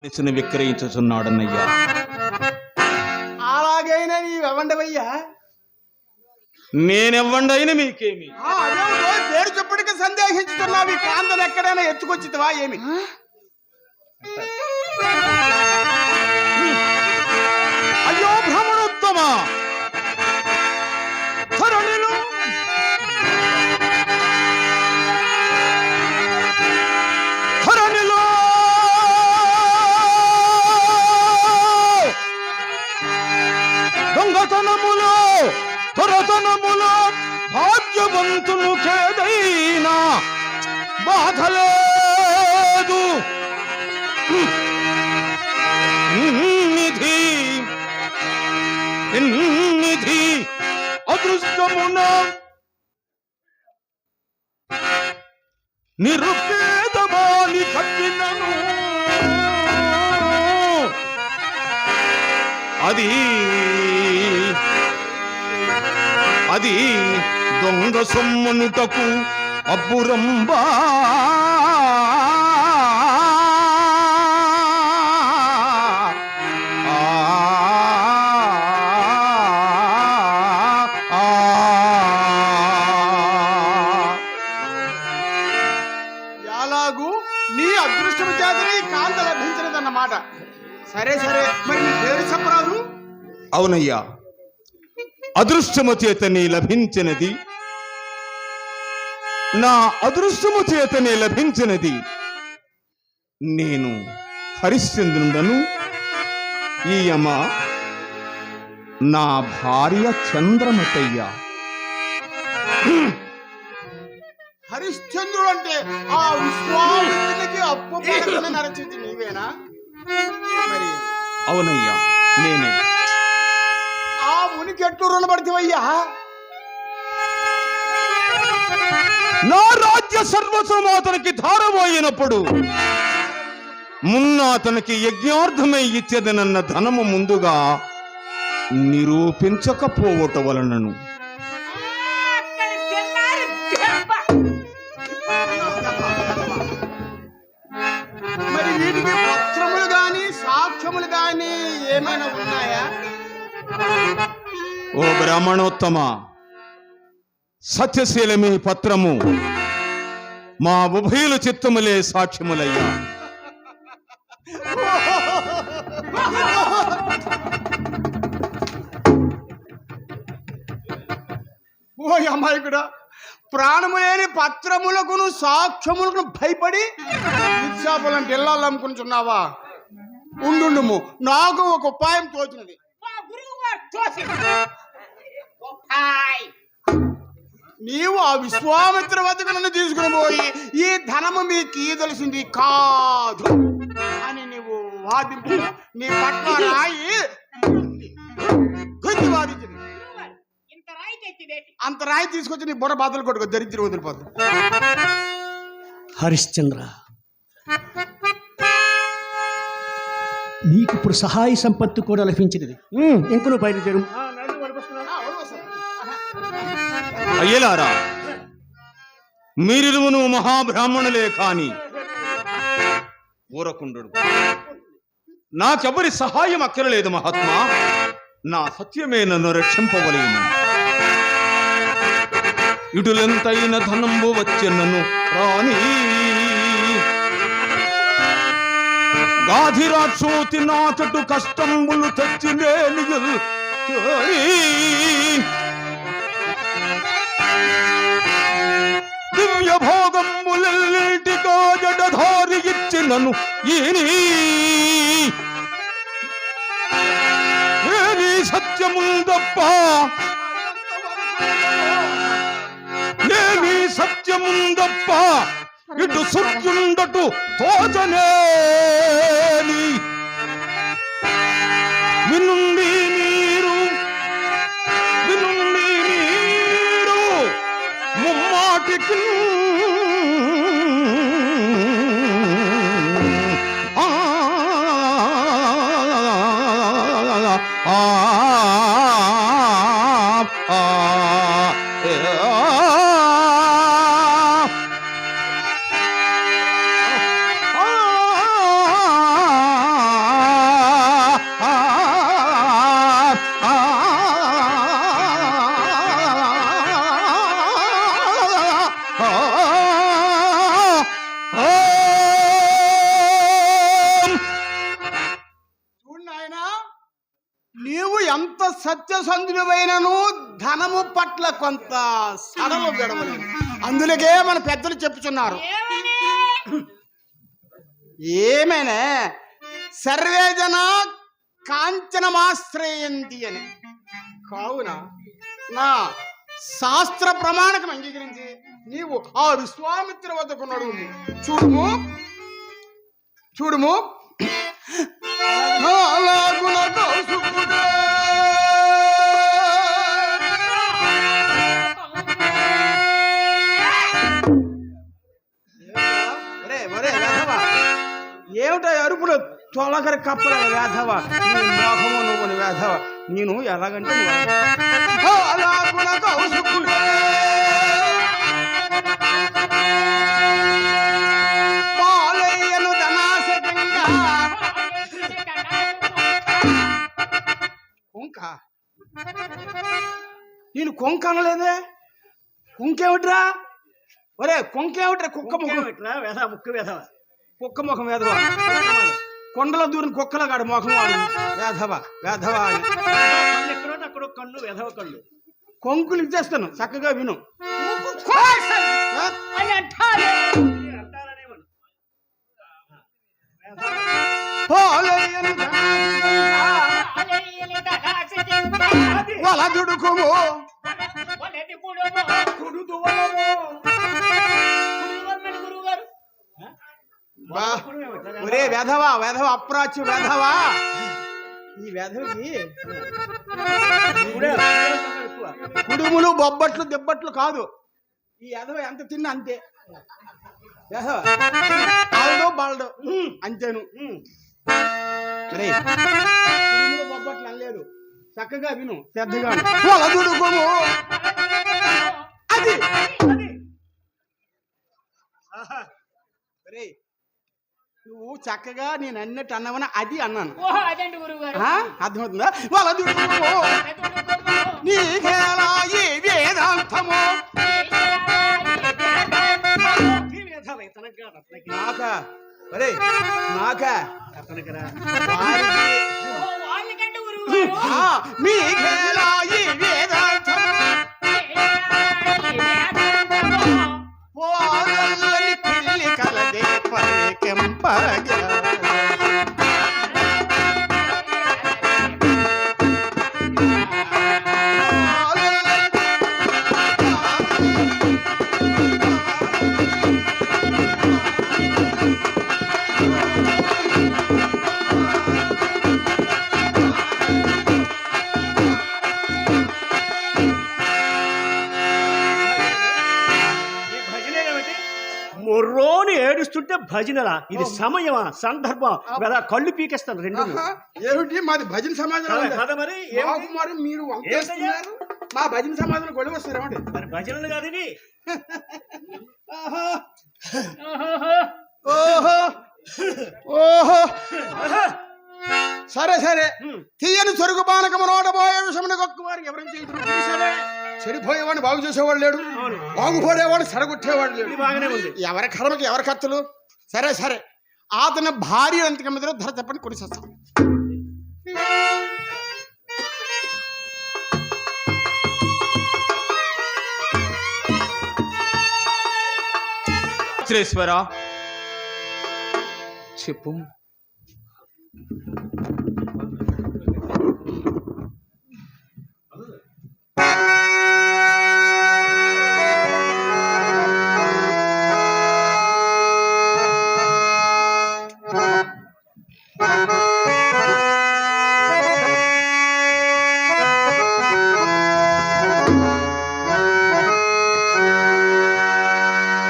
విక్రయించుచున్నాడన్నయ్యా. అలాగైనా నీవెవండవయ్యా? నేనెవ్వండైనా మీకేమి? పేరు చెప్పుడికి సందేహించుతున్నావు. ఈ కాంతను ఎక్కడైనా ఎత్తుకొచ్చివా ఏమి? అయ్యో భ్రమణోత్తమ, ధరణిలో దొంగతనములో దురతనములో భాగ్యవంతును కేదైనా బాధలేదు. నిధి అదృష్టమున నిరుపేదవాని కట్టినను అది దొంగ సొమ్మునుటకు అబ్బురంబా. ఎలాగూ నీ అదృష్టము చేతనే ఈ కాంత లభించినదన్నమాట. సరే సరే, మరి నీ పేరు చెప్పరాదు? అవునయ్యా, అదృష్టము చేతనే లభించినది. నా అదృష్టము చేతనే లభించినది. నేను హరిశ్చంద్రుడను. ఈ అమ్మ నా భార్య చంద్రమతయ్య. హరిశ్చంద్రుడు అంటే ఆ విశ్వామిత్రునికి అప్పు పడకని నరచింది నీవేనా? మరి అవునయ్యా, నేనే. ఆ మునికి ఎట్లు రుణపడితేవయ్యా? నా రాజ్య సర్వస్వం అతనికి ధారపోయినప్పుడు మున్న అతనికి యజ్ఞార్థమై ఇచ్చేదనన్న ధనము ముందుగా నిరూపించకపోవట వలనను మరి వీటికి పత్రములు గాని సాక్ష్యములు గాని ఏమైనా ఉన్నాయా? ఓ బ్రాహ్మణోత్తమ, సత్యశీలమి పత్రము మా ఉభయుల చిత్తములే సాక్ష్యములయ్యా. ఓ అమాయకుడా, ప్రాణము లేని పత్రములకును సాక్ష్యములకు భయపడి నిత్యాపులంటే ఇళ్ళాలు అమ్ముకుంటున్నావా? ఉండుము, నాకు ఒక ఉపాయం తోచినది. నీవు ఆ విశ్వామిత్ర వద్దకు నన్ను తీసుకుని పోయి ఈ ధనము మీకు ఇయ్యదలసింది కాదు అని నీవు వాదింపు. నీ పట్ల రాయి గుర్తి వాదించింది. అంత రాయి తీసుకొచ్చి నీ బుర్ర బాధలు కొట్టుకో, దరిద్రం వదిలిపోతుంది. హరిశ్చంద్ర, నీకు ఇప్పుడు సహాయ సంపత్తి కూడా లభించినది. ఇంకను బయలుదేరు. అయ్యలారా, మీరిరువును మహాబ్రాహ్మణులే కాని ఊరకుండు. నాకెవరి సహాయం అక్కరలేదు మహాత్మా. నా సత్యమే నన్ను రక్షింపవలేను. ఇటులెంతైన ధనంబు వచ్చెనను రాని గాధిరాక్షోతి నాకటు కష్టంబులు తెచ్చినేని దివ్య భోగంబులెల్లిటిగా జడధారి ఇచ్చినను ఏని సత్యముందప్ప ఏమి సత్యముందప్ప ఇటు సత్యుండటు తోచనేని. వినుండి మీరు ముమ్మాటికి చూడు నాయనా, నీవు ఎంత సత్యసంధుడైనను ధనము పట్ల కొంత సడలు గడవలేదు. అందులకే మన పెద్దలు చెప్పుచున్నారు, ఏమైనా సర్వే జన కాంచనమాశ్రయంతి అని. కావున నా శాస్త్ర ప్రమాణకం అంగీకరించి నీవు ఆ విశ్వామిత్ర వద్దకు నడుము. చూడుము చూడుము అలాగున కౌసుకుడే. ఏమిటా అరుపులు తొలకరి కప్పల వేధవ, నీ మోహము నువ్వు వేధవ. నేను ఎలాగంటే అలాగున కౌసుకుడే పాలయ్యను ధనాశకంగా కొంక. నేను కొంక అనలేదే. కొంకేమిట్రా? ఒరే కొంకేమిట్రా? కుక్క ముఖం వేధవ ముక్కు వేధవ, కుక్క ముఖం వేధవ. కొండల దూరం కుక్కల గాడు ముఖం వాడు వేధవ వేధవ అని. ఎక్కడో అక్కడ కళ్ళు వేధవ కళ్ళు. కొంకులు ఇచ్చేస్తాను, చక్కగా విను. వలదుడుకుము ఒరే వేధవా వేధవ అప్రాచ్య వేధవా. ఈ వేధవికి కుడుములు బొబ్బట్లు దెబ్బట్లు కాదు. ఈ వేధవ ఎంత తిన్నా అంతే. వేధవ బాల్డో బాల్డో అంతేను. కుడుములు బొబ్బట్లు అనలేదు, చక్కగా విను శ్రద్ధగా. వలదుడుకుము అది నువ్వు చక్కగా నేను అన్నట్టు అన్నావని అది అన్నాను. అర్థమవుతుందా? వాళ్ళ నీకేలా ఈ వేదాంతము నాకా ఒరే నాకా మీకేలా ఈ వేదాంతము పోలని పిల్లి కలదే పరికెంపగా. మొర్రోని ఏడుస్తుంటే భజనలా? ఇది సమయమా సందర్భం కదా? కళ్ళు పీకేస్తాను రెండు. ఏమిటి మాది భజన సమాజం కదా? మరి మరి మీరు వంకేస్తున్నారు. మా భజన సమాజంలో గొడవ వస్తారేమండి? మరి భజనలు కాదు ఇవి. ఓహో ఓహో సరే సరే. తీయని చెరుకు పానకము నోటపోయే విషముని గొక్కువారు ఎవరైనా చేతులు చెడిపోయేవాడిని బాగు చేసేవాడు లేడు, బాగుపడేవాడు సడగొట్టేవాడు లేడు. ఎవరి కర్మకి ఎవరి కత్తులు. సరే సరే, అతని భార్య ఎంతక మీద ధర చెప్పండి కొనిసేస్తాం. శ్రీశ్వర చెప్పు.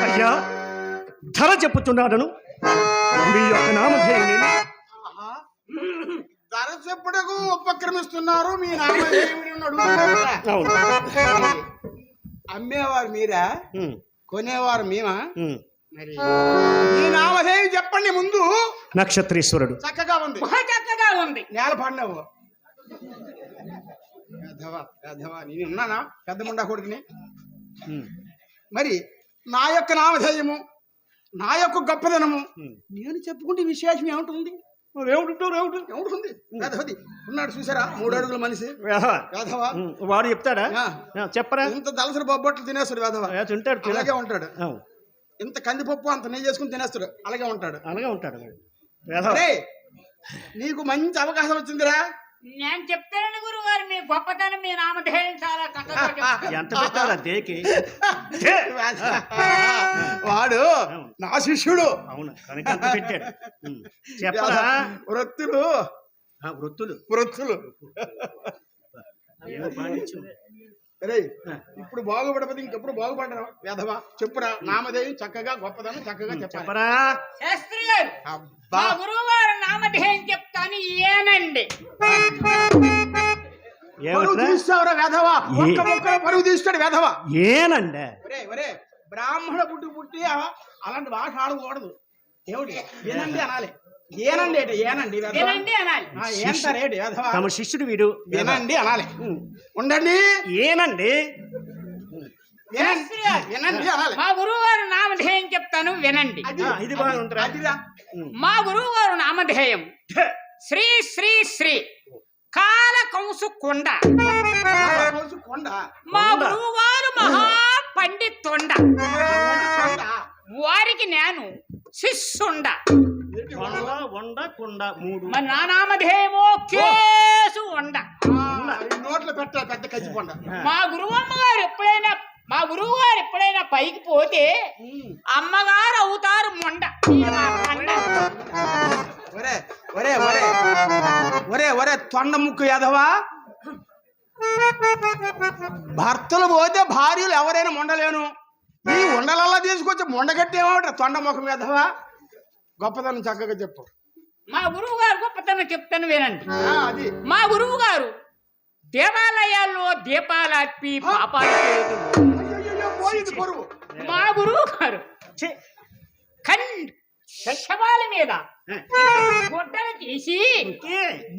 అయ్యా ధర చెప్పుతున్నాడను, మీ యొక్క నామధేయం. ధర చెప్పుటకు ఉపక్రమిస్తున్నారు. మీ నామధేయుడిని అడుగుతున్నారు. అమ్మేవారు మీరా, కొనేవారు మేమా? మరి మీ నామధేయం చెప్పండి ముందు. నక్షత్రేశ్వరుడు. చక్కగా ఉంది, చక్కగా ఉంది. నేల పండవు నేను ఉన్నానా పెద్ద ముండా కొడుకుని? మరి నా యొక్క నామధేయము, నా యొక్క గొప్పదనము నేను చెప్పుకుంటే విశేషం ఏముంటుంది? ఏమిటి ఎవడుంది వేధవది ఉన్నాడు చూసారా 3 అడుగుల మనిషి వేధవ వాడు చెప్తాడా ఆ. చెప్పరా ఇంత దలసరి బొబ్బట్లు తినేస్తాడు వేధవ తింటాడు అలాగే ఉంటాడు ఇంత కందిపప్పు అంత నెయ్యి చేసుకుని తినేస్తాడు అలాగే ఉంటాడు అలాగే ఉంటాడు వేధవ. అరే నీకు మంచి అవకాశం వచ్చిందిరా నేను చెప్తానండి గురుగారు మీ గొప్పతనం మీ నామధేయం చాలా చక్కగా చెప్తారు. ఎంత పెట్టారా దేకి వాడు నా శిష్యుడు అవును కనుక అంత పెట్టాడు చెప్పరా వృత్తులు వృత్తులు వృత్తులు ఏమో పాటించు. అరే ఇప్పుడు బాగుపడకపోతే ఇంకెప్పుడు బాగుపడరా వేధవా చెప్పురా నామధేయం చక్కగా గొప్పదనం చక్కగా చెప్పాలి చెప్పరా శాస్త్రి గారు అబ్బా మా గురువు గారు నామధేయం చెప్తాను ఏనండి. పరువు తీస్తావురా వేధవా ఒక్క ముక్కలో పరువు తీస్తాడు వేధవా ఏనండి ఒరే ఒరే బ్రాహ్మణ పుట్టి అలాంటి భాష ఆడకూడదు ఏమిటి ఏనండి అనాలి ఏనండి ఏటి ఏనండి వేధవా. ఏనండి అనాలి. ఏంటారేటి వేధవా తమ శిష్యుడు వీడు వినండి అనాలి ఉండండి ఏనండి శాస్త్రి గారు వినండి అనాలి మా గురువు గారు నామధేయం చెప్తాను వినండి. ఇది బాగుందిరా అదిరా మా గురువు గారు నామధేయం శ్రీ శ్రీ శ్రీ కాల కంసు కొండ. కొండ మా గురువు గారు మహా పండితుండ. కొండ వారికి నేను శిష్యుండ. వండ కొండ 3 మరి నా నామధేయమో కేసు ఉండ. నోట్లో పెట్టాలి పెద్ద కచ్చి కొండ మా గురువు గారు ఎప్పుడైనా పైకి పోతే అమ్మగారు అవుతారు మొండ. ఒరే ఒరే ఒరే ఒరే ఒరే తొండ ముక్కు యాదవా భర్తలు పోతే భార్యలు ఎవరైనా మొండలేను ఈ ఉండలల్లా తీసుకొచ్చి మొండగట్టేమో తొండ ముఖం యాదవా గొప్పతనం చక్కగా చెప్పు మా గురువు గారు గొప్పతనం చెప్తాను వినండి. అది మా గురువు గారు దేవాలయాల్లో దీపాలర్పి పాపాలు చేయటం. అయ్యయ్యో, పోయింది కొరువు మా గురువు గారు శవాల మీద గుడ్డలు తీసి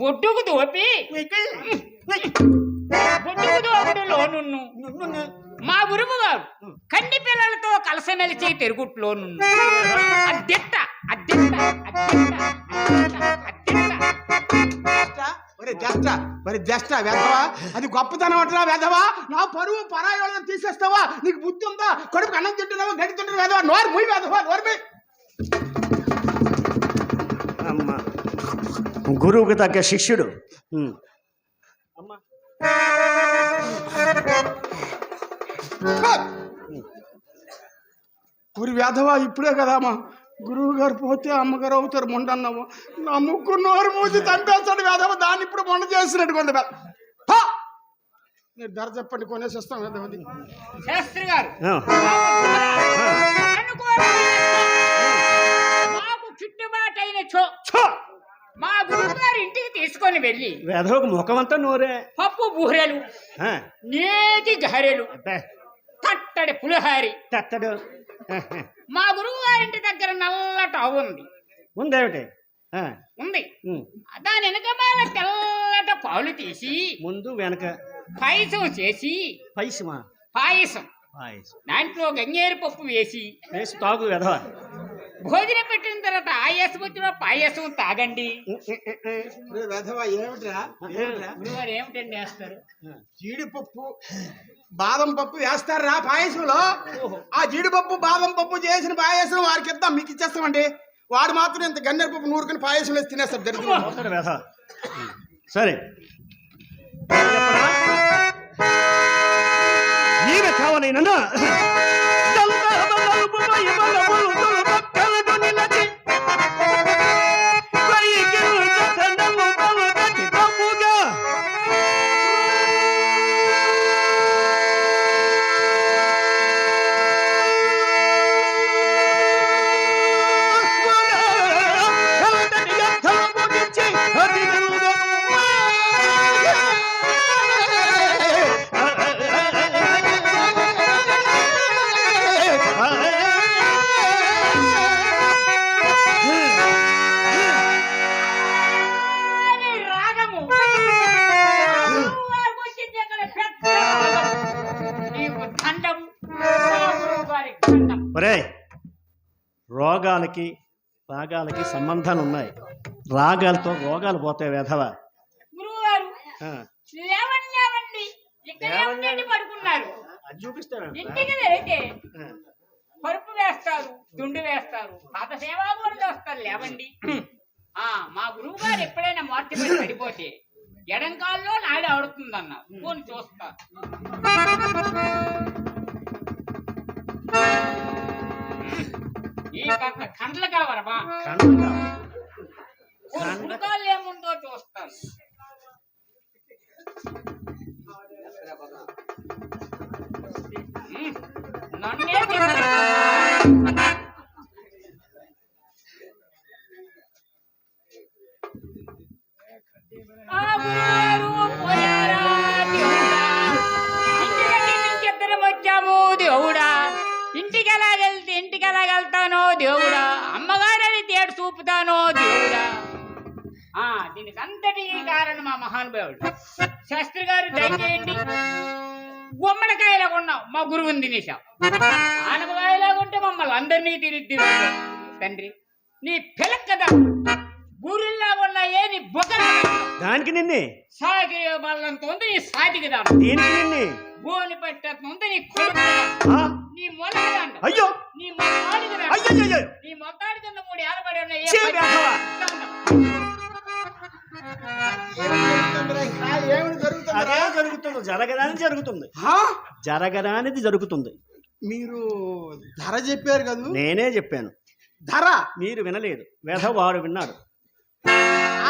బొడ్డుకు దోపి బొడ్డుకు దోపుడులోనున్ను. మా గురువు గారు కండి పిల్లలతో కలసమెలిచి తిరుగుట్లోనున్ను. అద్దెట్ట అద్దెట్ట అద్దెట్ట అద్దెట్ట ఒరే జస్ట మరి జస్ట వేధవా అది గొప్పతనం అంటున్నా వేధవా నా పరువు పరాయి వాళ్ళని తీసేస్తావా నీకు బుద్ధి ఉందా కడుపు అన్నం తింటున్నావా గడ్డి తింటున్నావు వేధవా నోరు మూయి వేధవా నోరు మూయి అమ్మా గురువుకి తగ్గ శిష్యుడు అమ్మా ఊరి వేధవా ఇప్పుడే కదా అమ్మా గురువు గారు పోతే అమ్మగారు అవుతారు మొండన్నాము నా ముగ్గు నోరు మూసి తంపేస్తాడు వేధవ దాన్ని ఇప్పుడు మొండ చేసినట్టు కొంత మీరు ధర చెప్పండి కొనేసిస్తాం వేధవది శాస్త్రి గారు మాకు గిట్టుబాటు అయిన మా గురువు గారి ఇంటికి తీసుకొని వెళ్ళి వేధవకు ముఖమంతా నోరే పప్పు బూరెలు నేతి గహరెలు తట్టడి పులిహారి తట్టడు మా గురువు గారింటి దగ్గర నల్లట ఉంది ఉందేమిటి ఉంది దాని వెనకమాల తెల్లట పాలు తీసి ముందు వెనక పాయసం చేసి పైసమా పాయసం పాయసం దాంట్లో గంగేరు పప్పు వేసి వేసి తాగు వెధవ భోజనం పెట్టిన తర్వాత ఆయాసం వచ్చిన పాయసం తాగండి. వేధవా ఏమిట్రా గురువారు ఏమిటండి వేస్తారు? జీడిపప్పు బాదం పప్పు వేస్తారా పాయసంలో ఆ జీడిపప్పు బాదం పప్పు చేసిన పాయసం వారికి ఇద్దాం మీకు ఇచ్చేస్తామండి వాడు మాత్రం ఇంత గన్నేరు పప్పు నూరుకుని పాయసం వేసి తినేస్తారు దరిద్రం వెధవ సరే ఈమె కావాలి నన్ను రాగము వచ్చింది అక్కడ పెద్ద నీకు దండం వారి దండం. ఒరే రోగాలకి రాగాలకి సంబంధాలు ఉన్నాయి రాగాలతో రోగాలు పోతాయి వెధవ. గురువుగారు ఆ, లేవండి లేవండి ఇక్కడే ఉండండి పడుకున్నారు. అది చూపిస్తాను. ఇంటికి వెళితే పరుపు వేస్తారు, తుండి వేస్తారు, పాత సేవా కూడా వస్తారు. లేవండి. మా గురువు గారు ఎప్పుడైనా మార్చి పడిపోతే ఎడంకాల్లో నాడి ఆడుతుందన్న పోని చూస్తా. ఈ కండ్లు కావరమా గురుకాళ్ళు ఏముందో చూస్తాను. నన్నే ఇద్దరం వచ్చాము దేవుడా. ఇంటికి ఎలాగెళ్తానో దేవుడా. అమ్మగారని తేడు చూపుతానో దేవుడా. దీనికి అంతటి కారణం మా మహానుభావుడు శాస్త్రి గారు. దయచేయండి. గుమ్మడికాయలా కొన్నాం, మా గురువుని తినేశాం. ఆనపకాయలాగా ఉంటే మమ్మల్ని అందరినీ తిరిగి తండ్రి. నీ పిలక కదా గూరిల్లా ఉన్నాయే నీ బొక్క. దానికి నిన్నే సాగి బల్లంతో ఉంది నీ సాటికి దాను. దీనికి నిన్నే గోని పట్టేంత ఉంది నీ కొడుకు. నీ మొలకదండ. అయ్యో నీ మొత్తాడికి అయ్యో నీ మొత్తాడి కింద 3 ఏలబడి ఉన్నాయి. ఏమిటి జరుగుతుంది? అదే జరుగుతుంది. జరగరానిది జరుగుతుంది. మీరు ధర చెప్పారు కదా? నేనే చెప్పాను ధర. మీరు వినలేదు. వెధవాడు విన్నాడు.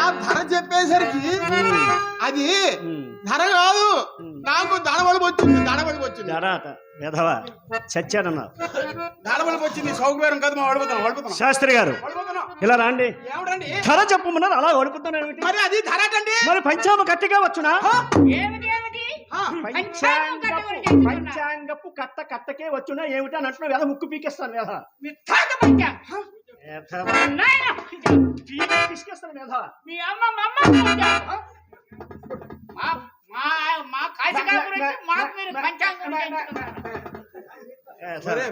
ఆ ధర చెప్పేసరికి అది ధర కాదు, నాకు దడబలుపు వచ్చింది. జరాత వెధవ చచ్చాడన్నారు. దడబలుపు వచ్చింది. సౌకర్యం కాదు. మా వడుపుతాం. శాస్త్రి గారు ఇలా రాండి. ఏమిటండి ధర చెప్పమన్నారు, అలా వడుపుతాను. మరి అది ధర అండి. మరి పంచాంగ గట్టిగా వచ్చునా? పంచాంగపు కట్టకే వచ్చునా ఏమిటి అని అంటున్నా. వేద ముక్కు పీకేస్తాను. తీసుకేస్తాను వేధ. మీ అమ్మ మా కాశీగా గురించి మాకు మీరు పంచాంగం సరే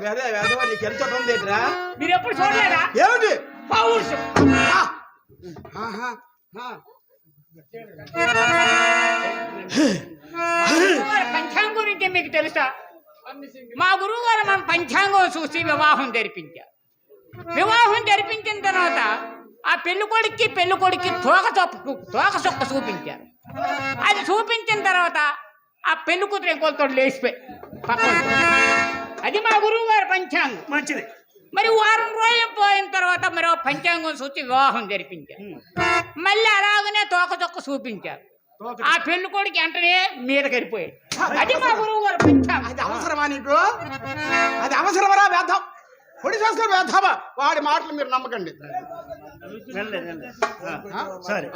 నీకు ఎంత ఉంది? మీరు ఎప్పుడు చూడలేదా? ఏమిటి పౌరుషం. పంచాంగం గురించి మీకు తెలుసా? మా గురువు గారు మన పంచాంగం చూసి వివాహం జరిపించారు. వివాహం జరిపించిన తర్వాత ఆ పెళ్లి కొడుక్కి తోక చొక్క చూపించారు. అది చూపించిన తర్వాత ఆ పెళ్లి కూతురు ఇంకొకతో లేచిపోయి పక్కన. అది మా గురువు గారి పంచాంగం. మంచిది. మరి వారం రోజులు పోయిన తర్వాత మరో పంచాంగం చూసి వివాహం జరిపించారు. మళ్ళీ అలాగనే తోక చొక్క చూపించారు. ఆ పెళ్లి కొడుకు వెంటనే మీద కరిపోయాడు. అది మా గురువు గారు పంచాంగం. అది అవసరమా నీకు? అది అవసరమరా వేద్దాం? పొడి చేస్తారు వేద్దామా? వాడి మాటలు మీరు నమ్మకండి. సరే.